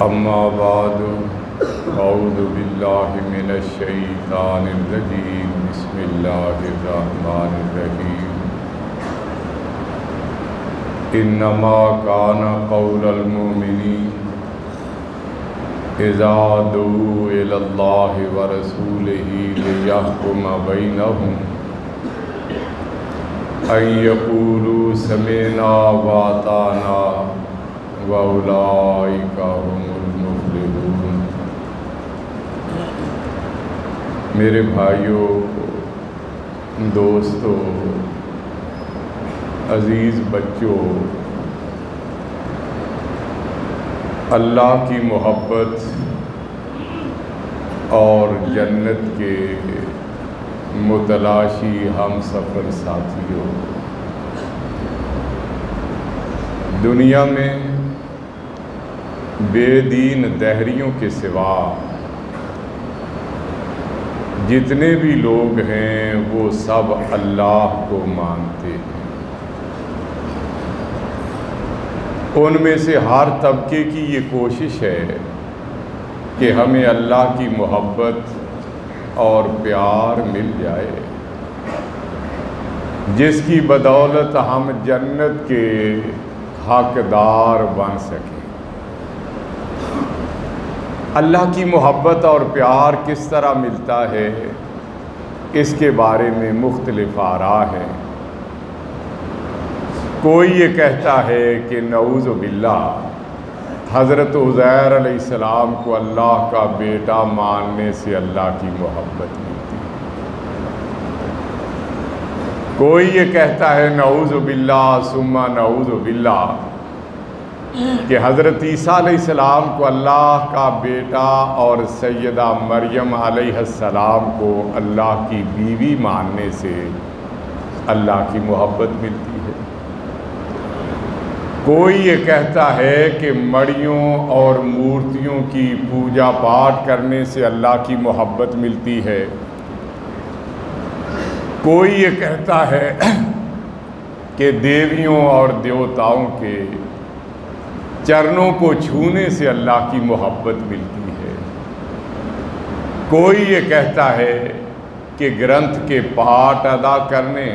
اما بعد اعوذ باللہ من الشیطان الرجیم بسم اللہ الرحمن الرحیم انما کان قول المؤمنین اذا دعوا الی اللہ ورسولہ لیحکم بینہم ان یقولوا سمعنا واطعنا وَأُولَئِكَ هُمُ الْمُفْلِحُونَ۔ میرے بھائیوں، دوستوں، عزیز بچوں، اللہ کی محبت اور جنت کے متلاشی ہم سفر ساتھیوں، دنیا میں بے دین دہریوں کے سوا جتنے بھی لوگ ہیں وہ سب اللہ کو مانتے ہیں۔ ان میں سے ہر طبقے کی یہ کوشش ہے کہ ہمیں اللہ کی محبت اور پیار مل جائے، جس کی بدولت ہم جنت کے حقدار بن سکیں۔ اللہ کی محبت اور پیار کس طرح ملتا ہے، اس کے بارے میں مختلف آراء ہیں۔ کوئی یہ کہتا ہے کہ نعوذ باللہ حضرت عزیر علیہ السلام کو اللہ کا بیٹا ماننے سے اللہ کی محبت ملتی ہے۔ کوئی یہ کہتا ہے نعوذ باللہ ثم نعوذ باللہ کہ حضرت عیسیٰ علیہ السلام کو اللہ کا بیٹا اور سیدہ مریم علیہ السلام کو اللہ کی بیوی ماننے سے اللہ کی محبت ملتی ہے۔ کوئی یہ کہتا ہے کہ مڑیوں اور مورتیوں کی پوجا پاٹ کرنے سے اللہ کی محبت ملتی ہے۔ کوئی یہ کہتا ہے کہ دیویوں اور دیوتاؤں کے چرنوں کو چھونے سے اللہ کی محبت ملتی ہے۔ کوئی یہ کہتا ہے کہ گرنتھ کے پاٹ ادا کرنے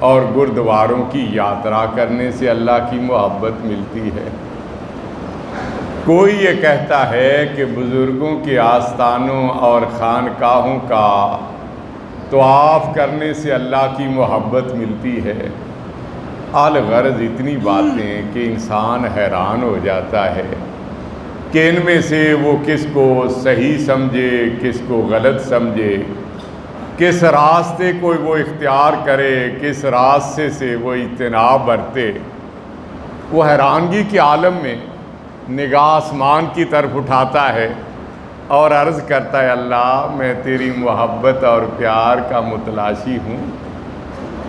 اور گردواروں کی یاترا کرنے سے اللہ کی محبت ملتی ہے۔ کوئی یہ کہتا ہے کہ بزرگوں کے آستانوں اور خانقاہوں کا طواف کرنے سے اللہ کی محبت ملتی ہے۔ الغرض اتنی باتیں کہ انسان حیران ہو جاتا ہے کہ ان میں سے وہ کس کو صحیح سمجھے، کس کو غلط سمجھے، کس راستے کو وہ اختیار کرے، کس راستے سے وہ اجتناب برتے۔ وہ حیرانگی کے عالم میں نگاہ آسمان کی طرف اٹھاتا ہے اور عرض کرتا ہے اللہ میں تیری محبت اور پیار کا متلاشی ہوں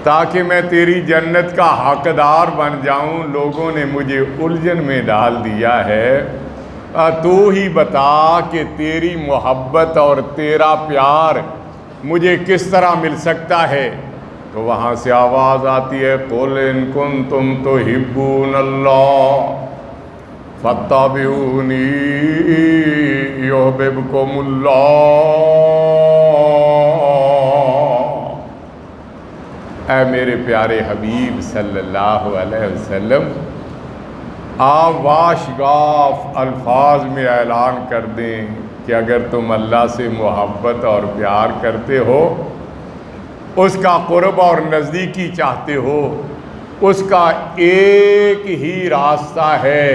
تاکہ میں تیری جنت کا حقدار بن جاؤں۔ لوگوں نے مجھے الجھن میں ڈال دیا ہے، تو ہی بتا کہ تیری محبت اور تیرا پیار مجھے کس طرح مل سکتا ہے۔ تو وہاں سے آواز آتی ہے قُلْ إِن كُنتُمْ تُحِبُّونَ اللَّهَ فَاتَّبِعُونِي يُحْبِبْكُمُ اللَّهُ۔ اے میرے پیارے حبیب صلی اللہ علیہ وسلم، آپ واشگاف الفاظ میں اعلان کر دیں کہ اگر تم اللہ سے محبت اور پیار کرتے ہو، اس کا قرب اور نزدیکی چاہتے ہو، اس کا ایک ہی راستہ ہے،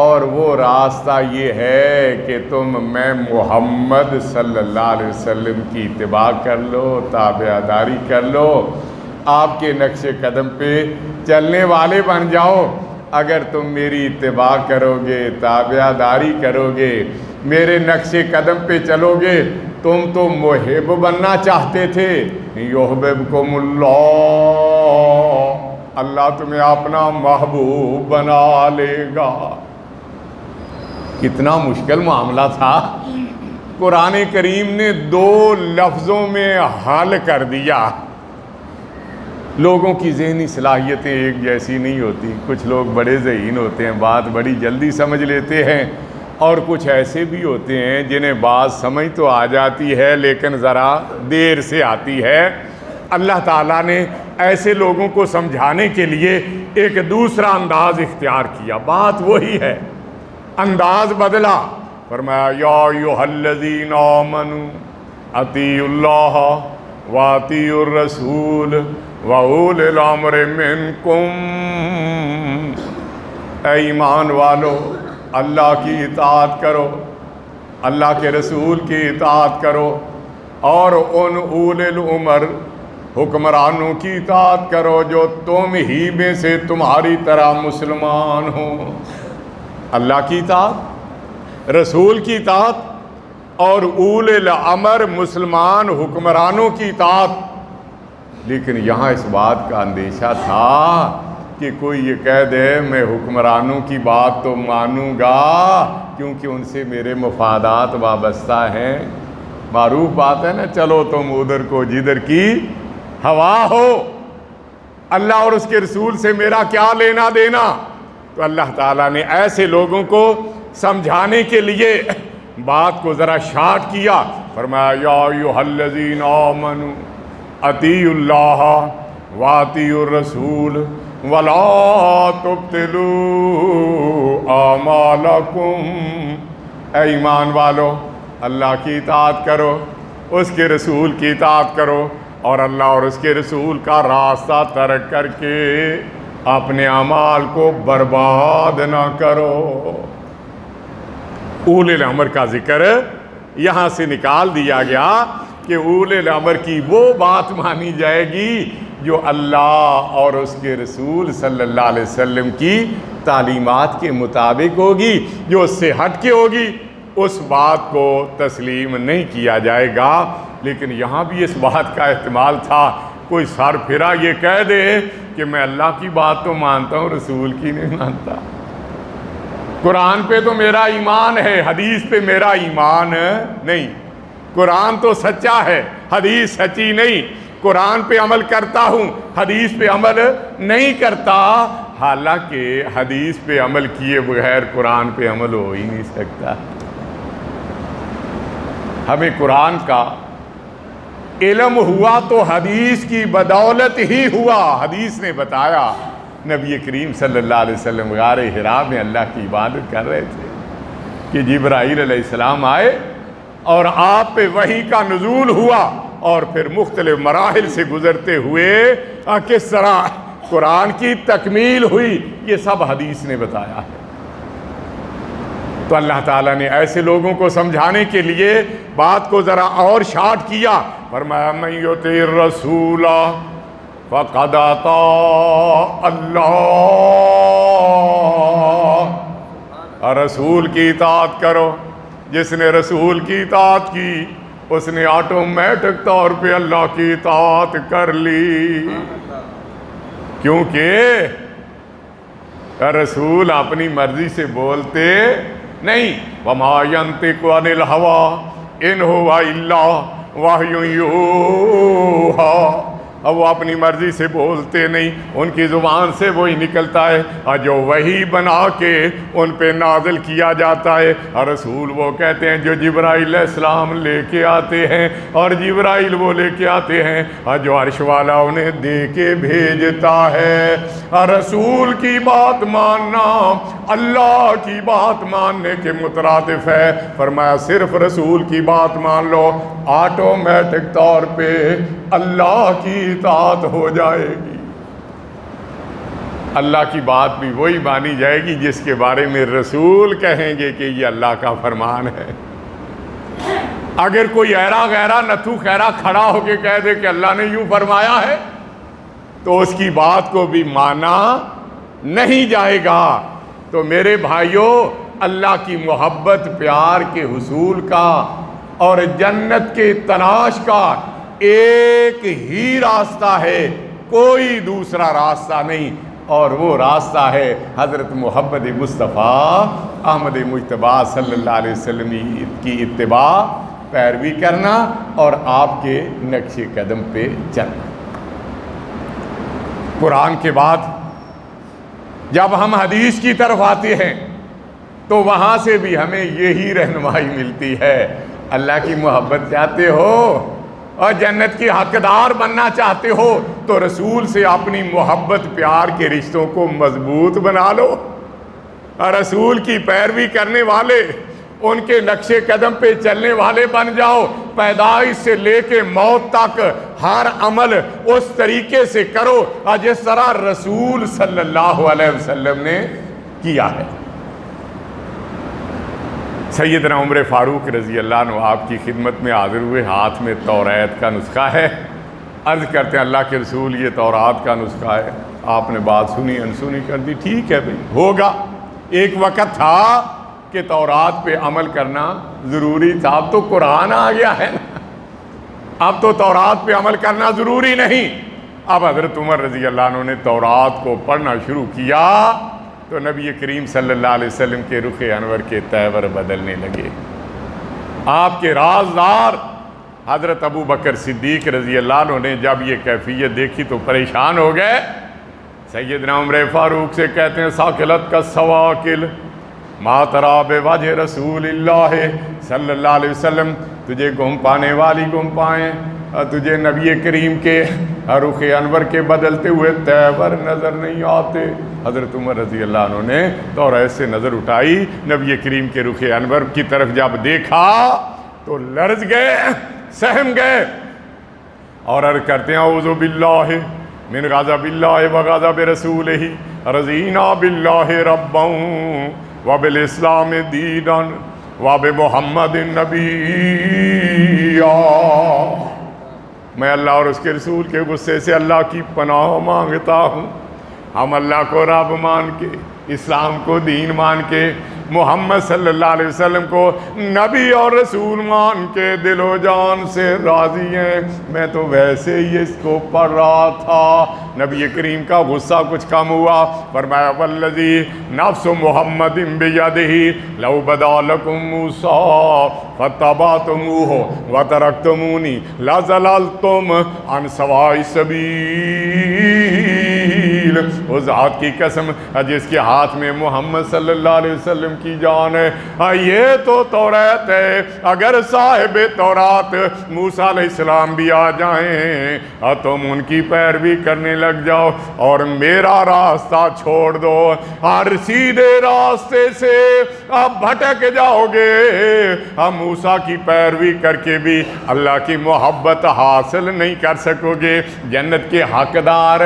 اور وہ راستہ یہ ہے کہ تم میں محمد صلی اللہ علیہ وسلم کی اتباع کر لو، تابعداری کر لو، آپ کے نقش قدم پہ چلنے والے بن جاؤ۔ اگر تم میری اتباع کرو گے، تابعداری کرو گے، میرے نقش قدم پہ چلو گے، تم تو محب بننا چاہتے تھے، یحببکم اللہ، اللہ تمہیں اپنا محبوب بنا لے گا۔ کتنا مشکل معاملہ تھا، قرآن کریم نے 2 لفظوں میں حل کر دیا۔ لوگوں کی ذہنی صلاحیتیں ایک جیسی نہیں ہوتی. کچھ لوگ بڑے ذہین ہوتے ہیں، بات بڑی جلدی سمجھ لیتے ہیں، اور کچھ ایسے بھی ہوتے ہیں جنہیں بات سمجھ تو آ جاتی ہے لیکن ذرا دیر سے آتی ہے. اللہ تعالیٰ نے ایسے لوگوں کو سمجھانے کے لیے ایک دوسرا انداز اختیار کیا. بات وہی ہے، انداز بدلا. فرمایا یا ایھا الذین آمنوا اطیعوا اللہ واطیعوا الرسول واولی الامر منکم. اے ایمان والو، اللہ کی اطاعت کرو، اللہ کے رسول کی اطاعت کرو، اور ان اولی الامر حکمرانوں کی اطاعت کرو جو تم ہی میں سے تمہاری طرح مسلمان ہوں. اللہ کی اطاعت، رسول کی اطاعت، اور اولی الامر مسلمان حکمرانوں کی اطاعت. لیکن یہاں اس بات کا اندیشہ تھا کہ کوئی یہ کہہ دے میں حکمرانوں کی بات تو مانوں گا کیونکہ ان سے میرے مفادات وابستہ ہیں. معروف بات ہے نا، چلو تم ادھر کو جدھر کی ہوا ہو، اللہ اور اس کے رسول سے میرا کیا لینا دینا. تو اللہ تعالیٰ نے ایسے لوگوں کو سمجھانے کے لیے بات کو ذرا شارٹ کیا. فرمایا یا ایھا الذین آمنوا اطیعوا اللہ واطیعوا الرسول ولا تبطلوا اعمالکم. اے ایمان والو، اللہ کی اطاعت کرو، اس کے رسول کی اطاعت کرو، اور اللہ اور اس کے رسول کا راستہ ترک کر کے اپنے اعمال کو برباد نہ کرو. اولی الامر کا ذکر یہاں سے نکال دیا گیا کہ اولی الامر کی وہ بات مانی جائے گی جو اللہ اور اس کے رسول صلی اللہ علیہ وسلم کی تعلیمات کے مطابق ہوگی. جو اس سے ہٹ کے ہوگی اس بات کو تسلیم نہیں کیا جائے گا. لیکن یہاں بھی اس بات کا احتمال تھا کوئی سر پھرا یہ کہہ دے کہ میں اللہ کی بات تو مانتا ہوں، رسول کی نہیں مانتا. قرآن پہ تو میرا ایمان ہے، حدیث پہ میرا ایمان نہیں. قرآن تو سچا ہے، حدیث سچی نہیں. قرآن پہ عمل کرتا ہوں، حدیث پہ عمل نہیں کرتا. حالانکہ حدیث پہ عمل کیے بغیر قرآن پہ عمل ہو ہی نہیں سکتا. ہمیں قرآن کا علم ہوا تو حدیث کی بدولت ہی ہوا. حدیث نے بتایا نبی کریم صلی اللہ علیہ وسلم غار حرا میں اللہ کی عبادت کر رہے تھے کہ جبرائیل علیہ السلام آئے اور آپ پہ وحی کا نزول ہوا، اور پھر مختلف مراحل سے گزرتے ہوئے کس طرح قرآن کی تکمیل ہوئی، یہ سب حدیث نے بتایا ہے. تو اللہ تعالیٰ نے ایسے لوگوں کو سمجھانے کے لیے بات کو ذرا اور شارٹ کیا. فرمایا من یطع الرسول فقد اطاع اللہ. رسول کی اطاعت کرو، جس نے رسول کی اطاعت کی اس نے آٹومیٹک طور پہ اللہ کی اطاعت کر لی. کیونکہ رسول اپنی مرضی سے بولتے نہیں. وما ينطق عن الهوى ان هو الا وحی یوحی. اب وہ اپنی مرضی سے بولتے نہیں، ان کی زبان سے وہی نکلتا ہے اور جو وہی بنا کے ان پہ نازل کیا جاتا ہے. اور رسول وہ کہتے ہیں جو جبرائیل علیہ السلام لے کے آتے ہیں، اور جبرائیل وہ لے کے آتے ہیں اور جو عرش والا انہیں دے کے بھیجتا ہے. اور رسول کی بات ماننا اللہ کی بات ماننے کے مترادف ہے. فرمایا صرف رسول کی بات مان لو، آٹومیٹک طور پہ اللہ کی اطاعت ہو جائے گی. اللہ کی بات بھی وہی مانی جائے گی جس کے بارے میں رسول کہیں گے کہ یہ اللہ کا فرمان ہے. اگر کوئی ایرا غیرا نتھو خیرا کھڑا ہو کے کہہ دے کہ اللہ نے یوں فرمایا ہے تو اس کی بات کو بھی مانا نہیں جائے گا. تو میرے بھائیوں، اللہ کی محبت پیار کے حصول کا اور جنت کے تلاش کا ایک ہی راستہ ہے، کوئی دوسرا راستہ نہیں. اور وہ راستہ ہے حضرت محمد مصطفیٰ احمد مجتبیٰ صلی اللہ علیہ وسلم کی اتباع، پیروی کرنا اور آپ کے نقش قدم پہ چلنا. قرآن کے بعد جب ہم حدیث کی طرف آتے ہیں تو وہاں سے بھی ہمیں یہی رہنمائی ملتی ہے، اللہ کی محبت چاہتے ہو اور جنت کی حقدار بننا چاہتے ہو تو رسول سے اپنی محبت پیار کے رشتوں کو مضبوط بنا لو، اور رسول کی پیروی کرنے والے، ان کے نقش قدم پہ چلنے والے بن جاؤ، پیدائش سے لے کے موت تک ہر عمل اس طریقے سے کرو جس طرح رسول صلی اللہ علیہ وسلم نے کیا ہے۔ سیدنا عمر فاروق رضی اللہ عنہ آپ کی خدمت میں حاضر ہوئے، ہاتھ میں توریت کا نسخہ ہے، عرض کرتے ہیں اللہ کے رسول یہ تورات کا نسخہ ہے۔ آپ نے بات سنی انسنی کر دی، ٹھیک ہے بھئی ہوگا، ایک وقت تھا کہ تورات پہ عمل کرنا ضروری تھا، اب تو قرآن آ گیا ہے نا، اب تو تورات پہ عمل کرنا ضروری نہیں۔ اب حضرت عمر رضی اللہ عنہ نے تورات کو پڑھنا شروع کیا تو نبی کریم صلی اللہ علیہ وسلم کے رخ انور کے تیور بدلنے لگے۔ آپ کے رازدار حضرت ابو بکر صدیق رضی اللہ عنہ نے جب یہ کیفیت دیکھی تو پریشان ہو گئے۔ سیدنا عمر فاروق سے کہتے ہیں ثاقلت کا سواقل ما ترا بے وجہ رسول اللہ صلی اللہ علیہ وسلم، تجھے گم پانے والی گم پائیں، اور تجھے نبی کریم کے رخ انور کے بدلتے ہوئے تیور نظر نہیں آتے۔ حضرت عمر رضی اللہ عنہ نے توریت سے نظر اٹھائی، نبی کریم کے رخ انور کی طرف جب دیکھا تو لرز گئے، سہم گئے، اور عرض کرتے ہیں اعوذ باللہ من غضب اللہ و غضب رسولہ، رضینا باللہ ربا وبالاسلام دینا وبمحمد نبیا۔ میں اللہ اور اس کے رسول کے غصے سے اللہ کی پناہ مانگتا ہوں۔ ہم اللہ کو رب مان کے، اسلام کو دین مان کے، محمد صلی اللہ علیہ وسلم کو نبی اور رسول مان کے دل و جان سے راضی ہیں۔ میں تو ویسے ہی اس کو پڑھ رہا تھا، نبی کریم کا غصہ کچھ کم ہوا، فرمایا والذی نفس محمد بیدہ لو بدا لکم موسیٰ فاتبعتموہ وترکتمونی لظللتم عن سواء السبیل۔ اس ذات کی قسم جس کے ہاتھ میں محمد صلی اللہ علیہ وسلم کی جان ہے، یہ تو توریت ہے، اگر صاحب تورات موسیٰ علیہ السلام بھی آ جائیں تم ان کی پیروی کرنے لگ جاؤ اور میرا راستہ چھوڑ دو، اور سیدھے راستے سے آپ بھٹک جاؤ گے، موسیٰ کی پیروی کر کے بھی اللہ کی محبت حاصل نہیں کر سکو گے، جنت کے حقدار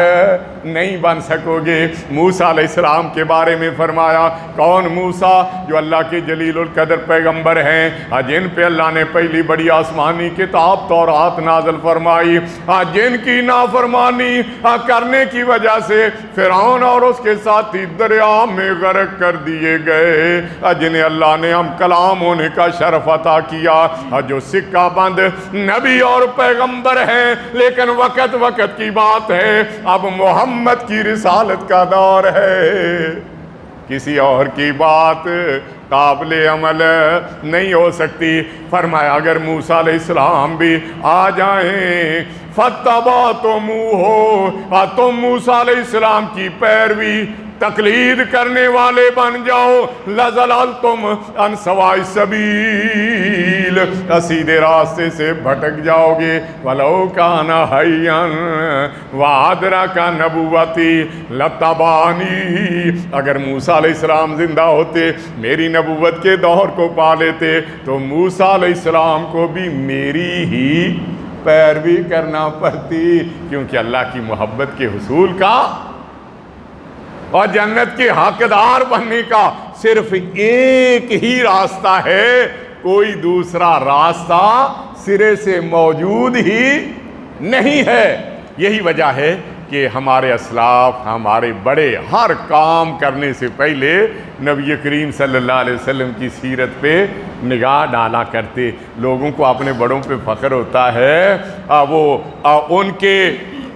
نہیں بن سکو گے۔ موسیٰ علیہ السلام کے بارے میں فرمایا کون موسیٰ؟ جو اللہ کے جلیل القدر پیغمبر ہیں، جن پہ اللہ نے پہلی بڑی آسمانی کتاب تورات نازل فرمائی، جن کی نافرمانی کرنے کی وجہ سے فرعون اور اس کے ساتھی دریا میں غرق کر دیے گئے، جنہیں اللہ نے ہم کلام ہونے کا شرف عطا کیا، جو سکہ بند نبی اور پیغمبر ہیں، لیکن وقت وقت کی بات ہے، اب محمد کی رسالت کا دور ہے، کسی اور کی بات قابل عمل نہیں ہو سکتی۔ فرمایا اگر موسیٰ علیہ السلام بھی آ جائیں فاتبعتموہ، تم موسیٰ علیہ السلام کی پیروی تقلید کرنے والے بن جاؤ، لظللتم عن سواء السبیل، سیدھے راستے سے بھٹک جاؤ گے۔ ولو کان حیا وادرک نبوتی لتبعنی، اگر موسیٰ علیہ السلام زندہ ہوتے، میری نبوت کے دور کو پا لیتے، تو موسیٰ علیہ السلام کو بھی میری ہی پیروی کرنا پڑتی، کیونکہ اللہ کی محبت کے حصول کا اور جنت کے حقدار بننے کا صرف ایک ہی راستہ ہے، کوئی دوسرا راستہ سرے سے موجود ہی نہیں ہے۔ یہی وجہ ہے کہ ہمارے اسلاف، ہمارے بڑے ہر کام کرنے سے پہلے نبی کریم صلی اللہ علیہ وسلم کی سیرت پہ نگاہ ڈالا کرتے۔ لوگوں کو اپنے بڑوں پہ فخر ہوتا ہے، وہ ان کے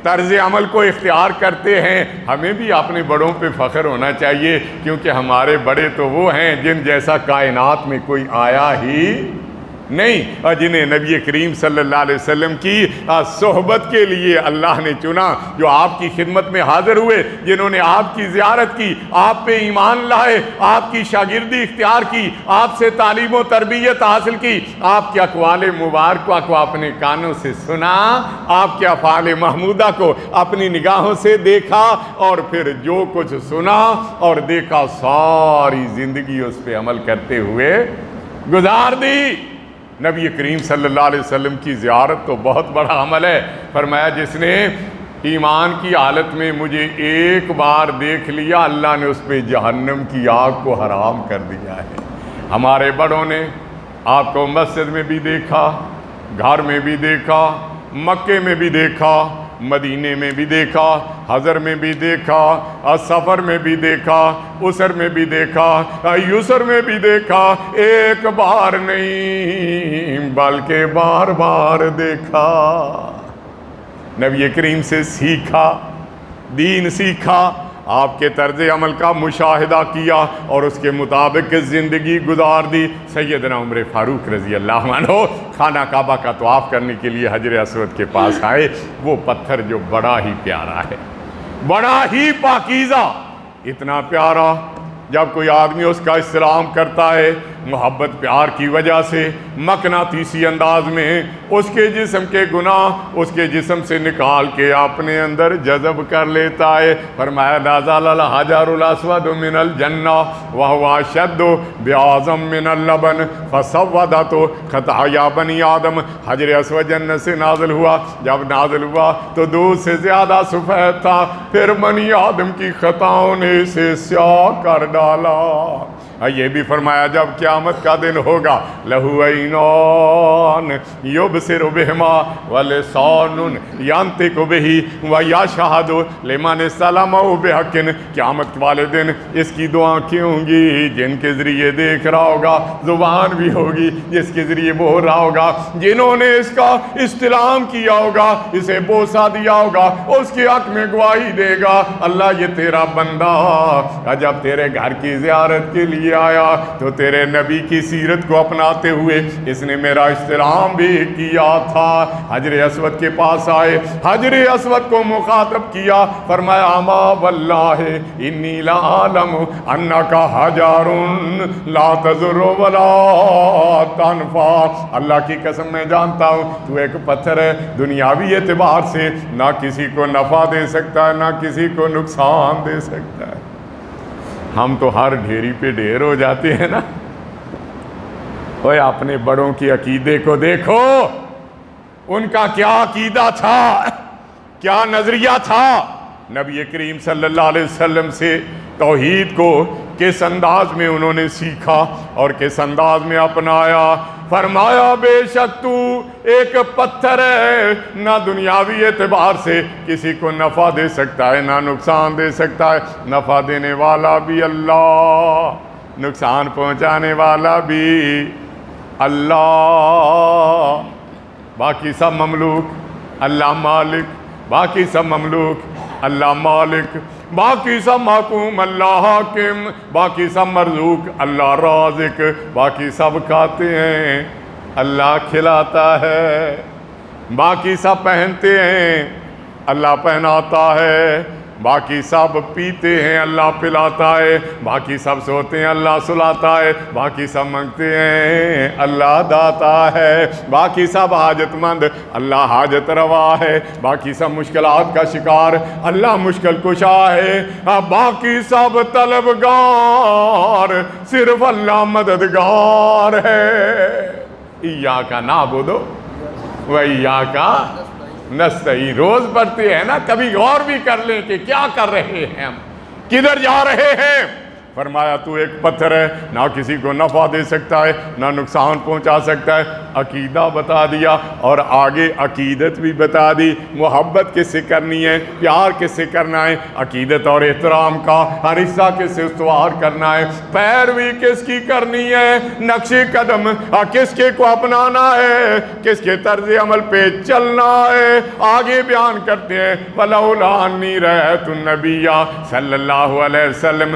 طرز عمل کو اختیار کرتے ہیں، ہمیں بھی اپنے بڑوں پہ فخر ہونا چاہیے، کیونکہ ہمارے بڑے تو وہ ہیں جن جیسا کائنات میں کوئی آیا ہی نہیں، اور جنہیں نبی کریم صلی اللہ علیہ وسلم کی صحبت کے لیے اللہ نے چنا، جو آپ کی خدمت میں حاضر ہوئے، جنہوں نے آپ کی زیارت کی، آپ پہ ایمان لائے، آپ کی شاگردی اختیار کی، آپ سے تعلیم و تربیت حاصل کی، آپ کے اقوال مبارکہ کو اپنے کانوں سے سنا، آپ کے افعال محمودہ کو اپنی نگاہوں سے دیکھا، اور پھر جو کچھ سنا اور دیکھا ساری زندگی اس پہ عمل کرتے ہوئے گزار دی۔ نبی کریم صلی اللہ علیہ وسلم کی زیارت تو بہت بڑا عمل ہے۔ فرمایا جس نے ایمان کی حالت میں مجھے ایک بار دیکھ لیا، اللہ نے اس پہ جہنم کی آگ کو حرام کر دیا ہے۔ ہمارے بڑوں نے آپ کو مسجد میں بھی دیکھا، گھر میں بھی دیکھا، مکے میں بھی دیکھا، مدینے میں بھی دیکھا، حضر میں بھی دیکھا، سفر میں بھی دیکھا، اسر میں بھی دیکھا، یسر میں بھی دیکھا، ایک بار نہیں بلکہ بار بار دیکھا۔ نبی کریم سے سیکھا، دین سیکھا، آپ کے طرز عمل کا مشاہدہ کیا اور اس کے مطابق زندگی گزار دی۔ سیدنا عمر فاروق رضی اللہ عنہ خانہ کعبہ کا طواف کرنے کے لیے حجر اسود کے پاس آئے۔ وہ پتھر جو بڑا ہی پیارا ہے، بڑا ہی پاکیزہ، اتنا پیارا، جب کوئی آدمی اس کا استلام کرتا ہے محبت پیار کی وجہ سے مقناطیسی انداز میں اس کے جسم کے گناہ اس کے جسم سے نکال کے اپنے اندر جذب کر لیتا ہے۔ فرمایا لا زال الحجر الاسود من الجنہ وهو اشد بیاضا من اللبن فسودت خطایا بنی آدم۔ حجر اسود جنت سے نازل ہوا، جب نازل ہوا تو دودھ سے زیادہ سفید تھا، پھر بنی آدم کی خطاؤں نے اسے سیاہ کر ڈالا۔ یہ بھی فرمایا جب قیامت کا دن ہوگا لہو عینان یبصر بہما ولسان ینطق بہ ویشہد لمن استلمہ بحق۔ قیامت والے دن اس کی دو آنکھیں ہوں گی جن کے ذریعے دیکھ رہا ہوگا، زبان بھی ہوگی جس کے ذریعے بول رہا ہوگا، جنہوں نے اس کا استلام کیا ہوگا، اسے بوسہ دیا ہوگا، اس کے حق میں گواہی دے گا اللہ یہ تیرا بندہ جب تیرے گھر کی زیارت کے لیے آیا تو تیرے نبی کی سیرت کو اپناتے ہوئے اس نے میرا استلام بھی کیا تھا۔ حجر اسود کے پاس آئے، حجر اسود کو مخاطب کیا، فرمایا اما واللہ انی لعالم انک حجر لا تضر ولا تنفع۔ اللہ کی قسم میں جانتا ہوں تو ایک پتھر ہے، دنیاوی اعتبار سے نہ کسی کو نفع دے سکتا ہے نہ کسی کو نقصان دے سکتا ہے۔ ہم تو ہر ڈھیری پہ ڈھیر ہو جاتے ہیں نا۔ اوے اپنے بڑوں کی عقیدے کو دیکھو، ان کا کیا عقیدہ تھا، کیا نظریہ تھا۔ نبی کریم صلی اللہ علیہ وسلم سے توحید کو کس انداز میں انہوں نے سیکھا اور کس انداز میں اپنایا۔ فرمایا بے شک تو ایک پتھر ہے، نہ دنیاوی اعتبار سے کسی کو نفع دے سکتا ہے نہ نقصان دے سکتا ہے۔ نفع دینے والا بھی اللہ، نقصان پہنچانے والا بھی اللہ، باقی سب مملوک اللہ مالک، باقی سب مملوک اللہ مالک، باقی سب محکوم اللہ حاکم، باقی سب مرزوق اللہ رازق، باقی سب کھاتے ہیں اللہ کھلاتا ہے، باقی سب پہنتے ہیں اللہ پہناتا ہے، باقی سب پیتے ہیں اللہ پلاتا ہے، باقی سب سوتے ہیں اللہ سلاتا ہے، باقی سب منگتے ہیں اللہ داتا ہے، باقی سب حاجت مند اللہ حاجت روا ہے، باقی سب مشکلات کا شکار اللہ مشکل کشا ہے، باقی سب طلبگار صرف اللہ مددگار ہے۔ ایاک نعبد و ایاک نستعین۔ روز پڑھتے ہیں نا، کبھی غور بھی کر لیں کہ کیا کر رہے ہیں ہم، کدھر جا رہے ہیں۔ فرمایا تو ایک پتھر ہے، نہ کسی کو نفع دے سکتا ہے نہ نقصان پہنچا سکتا ہے۔ عقیدہ بتا دیا اور آگے عقیدت بھی بتا دی، محبت کس سے کرنی ہے، پیار کس سے کرنا ہے، عقیدت اور احترام کا ہر حصہ کس سے استوار کرنا ہے، پیروی کس کی کرنی ہے، نقش قدم کس کے کو اپنانا ہے، کس کے طرز عمل پہ چلنا ہے۔ آگے بیان کرتے ہیں وَلَوْلَا أَنِّي رَأَيْتُ النَّبِيَّ صلی اللہ علیہ وسلم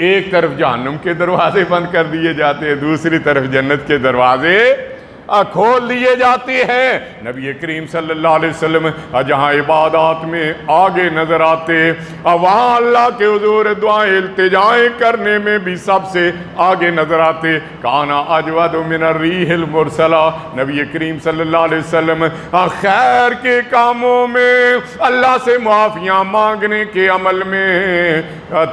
ایک طرف جہنم کے دروازے بند کر دیے جاتے ہیں، دوسری طرف جنت کے دروازے کھول دیے جاتے ہیں۔ نبی کریم صلی اللہ علیہ وسلم جہاں عبادات میں آگے نظر آتے، وہاں اللہ کے حضور دعائیں التجائیں کرنے میں بھی سب سے آگے نظر آتے۔ کانا اجود من الریح المرسلہ، نبی کریم صلی اللہ علیہ وسلم خیر کے کاموں میں، اللہ سے معافیاں مانگنے کے عمل میں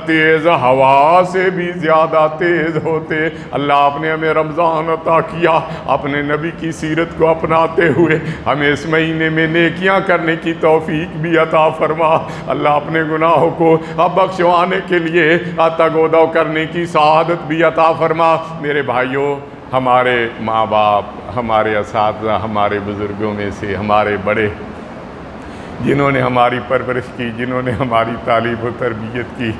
تیز ہوا سے بھی زیادہ تیز ہوتے۔ اللہ آپ نے ہمیں رمضان عطا کیا، اپنے نبی کی سیرت کو اپناتے ہوئے ہمیں اس مہینے میں نیکیاں کرنے کی توفیق بھی عطا فرما۔ اللہ اپنے گناہوں کو بخشوانے کے لیے تگودو کرنے کی سعادت بھی عطا فرما۔ میرے بھائیوں، ہمارے ماں باپ، ہمارے اساتذہ، ہمارے بزرگوں میں سے ہمارے بڑے جنہوں نے ہماری پرورش کی، جنہوں نے ہماری تعلیم و تربیت کی،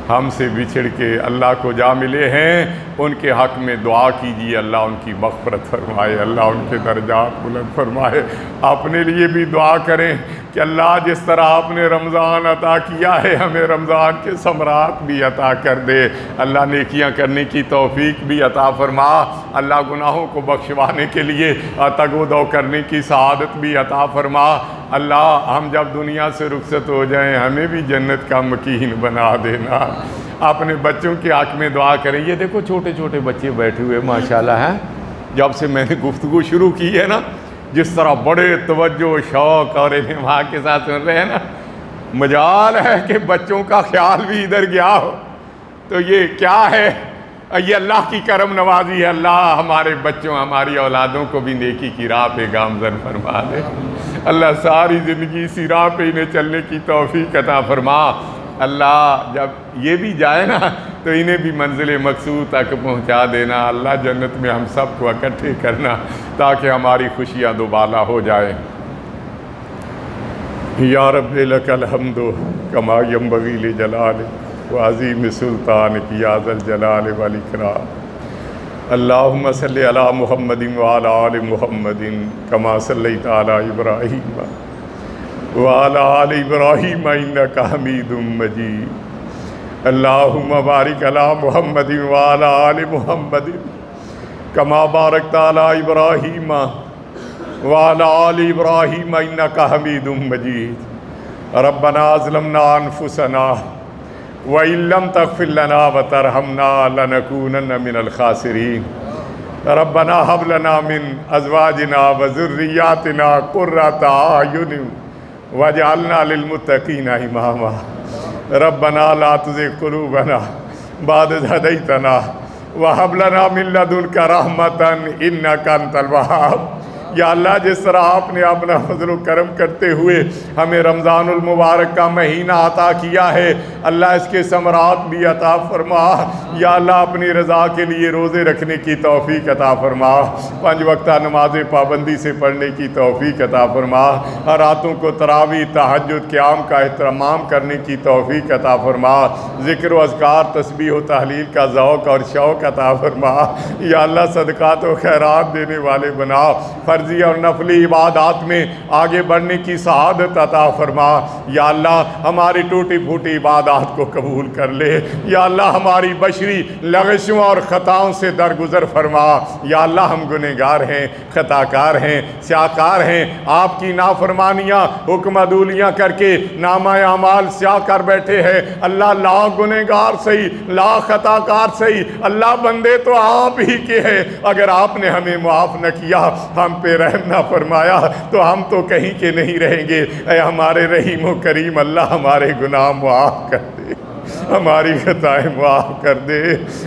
ہم سے بچھڑ کے اللہ کو جا ملے ہیں، ان کے حق میں دعا کیجیے، اللہ ان کی مغفرت فرمائے، اللہ ان کے درجات بلند فرمائے۔ اپنے لیے بھی دعا کریں کہ اللہ جس طرح آپ نے رمضان عطا کیا ہے، ہمیں رمضان کے ثمرات بھی عطا کر دے۔ اللہ نیکیاں کرنے کی توفیق بھی عطا فرما، اللہ گناہوں کو بخشوانے کے لیے تگودو کرنے کی سعادت بھی عطا فرما۔ اللہ ہم جب دنیا سے رخصت ہو جائیں، ہمیں بھی جنت کا مکین بنا دینا۔ اپنے بچوں کے حق میں دعا کریں۔ یہ دیکھو چھوٹے چھوٹے بچے بیٹھے ہوئے ماشاءاللہ ہیں، جب سے میں نے گفتگو شروع کی ہے نا، جس طرح بڑے توجہ و شوق اور انتباہ کے ساتھ سن رہے ہیں نا، مجال ہے کہ بچوں کا خیال بھی ادھر گیا ہو۔ تو یہ کیا ہے؟ یہ اللہ کی کرم نوازی ہے۔ اللہ ہمارے بچوں، ہماری اولادوں کو بھی نیکی کی راہ پہ گامزن فرما دے۔ اللہ ساری زندگی اسی راہ پہ انہیں چلنے کی توفیق عطا فرما۔ اللہ جب یہ بھی جائے نا تو انہیں بھی منزل مقصود تک پہنچا دینا۔ اللہ جنت میں ہم سب کو اکٹھے کرنا تاکہ ہماری خوشیاں دوبالا ہو جائے۔ یا رب لک الحمد کما ینبغی لجلالک وعظیم سلطانک یا ذا الجلال والاکرام۔ اللہم صلی علی محمد وعلی آل محمد کما صلیت علی ابراہیم وعلی آل ابراہیم انک حمید مجید۔ اللہم بارک علی محمد وعلی آل محمد کما بارکت علی ابراہیم وعلی آل ابراہیم انک حمید مجید۔ ربنا ظلمنا انفسنا وَإِن لَّمْ تَغْفِرْ لَنَا وَتَرْحَمْنَا لَنَكُونَنَّ مِنَ الْخَاسِرِينَ۔ رَبَّنَا هَبْ لَنَا مِنْ أَزْوَاجِنَا وَذُرِّيَّاتِنَا قُرَّةَ أَعْيُنٍ وَاجْعَلْنَا لِلْمُتَّقِينَ إِمَامًا۔ رَبَّنَا لَا تُزِغْ قُلُوبَنَا بَعْدَ إِذْ هَدَيْتَنَا وَهَبْ لَنَا مِن لَّدُنكَ رَحْمَةً إِنَّكَ أَنتَ الْوَهَّابُ۔ یا اللہ جس طرح آپ نے اپنا فضل و کرم کرتے ہوئے ہمیں رمضان المبارک کا مہینہ عطا کیا ہے، اللہ اس کے ثمرات بھی عطا فرما۔ یا اللہ اپنی رضا کے لیے روزے رکھنے کی توفیق عطا فرما، 5 وقتہ نمازیں پابندی سے پڑھنے کی توفیق عطا فرما، راتوں کو تراویح تہجد قیام کا اہتمام کرنے کی توفیق عطا فرما، ذکر و اذکار تسبیح و تحلیل کا ذوق اور شوق عطا فرما۔ یا اللہ صدقات و خیرات دینے والے بنا، فرضی اور نفلی عبادات میں آگے بڑھنے کی سعادت عطا فرما۔ یا اللہ ہماری ٹوٹی پھوٹی عبادات کو قبول کر لے۔ یا اللہ ہماری بشری لغزشوں اور خطاؤں سے درگزر فرما۔ یا اللہ ہم گنہگار ہیں، خطاکار ہیں، سیاہکار ہیں، آپ کی نافرمانیاں حکم عدولیاں کر کے نامہ اعمال سیاہ کر بیٹھے ہیں۔ اللہ لا گنہگار سہی، لا خطاکار سہی، اللہ بندے تو آپ ہی کے ہیں۔ اگر آپ نے ہمیں معاف نہ کیا، ہم پہ رحم نہ فرمایا، تو ہم تو کہیں کے نہیں رہیں گے۔ اے ہمارے رحیم و کریم اللہ ہمارے گناہ معاف کر دے، ہماری خطائیں معاف کر دے،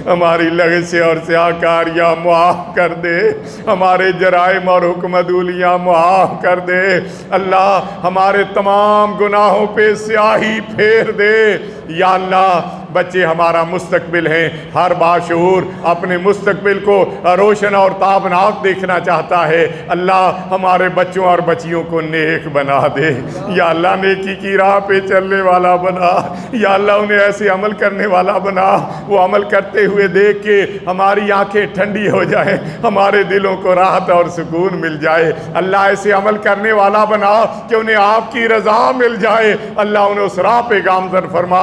ہماری لغزشیں اور سیاہکاریاں معاف کر دے، ہمارے جرائم اور حکم عدولیاں معاف کر دے۔ اللہ ہمارے تمام گناہوں پہ سیاہی پھیر دے۔ یا اللہ بچے ہمارا مستقبل ہیں، ہر باشعور اپنے مستقبل کو روشن اور تابناک دیکھنا چاہتا ہے۔ اللہ ہمارے بچوں اور بچیوں کو نیک بنا دے۔ یا اللہ نیکی کی راہ پہ چلنے والا بنا۔ یا اللہ انہیں ایسے عمل کرنے والا بنا، وہ عمل کرتے ہوئے دیکھ کے ہماری آنکھیں ٹھنڈی ہو جائیں، ہمارے دلوں کو راحت اور سکون مل جائے۔ اللہ ایسے عمل کرنے والا بنا کہ انہیں آپ کی رضا مل جائے۔ اللہ انہیں اس راہ پہ گامزن فرما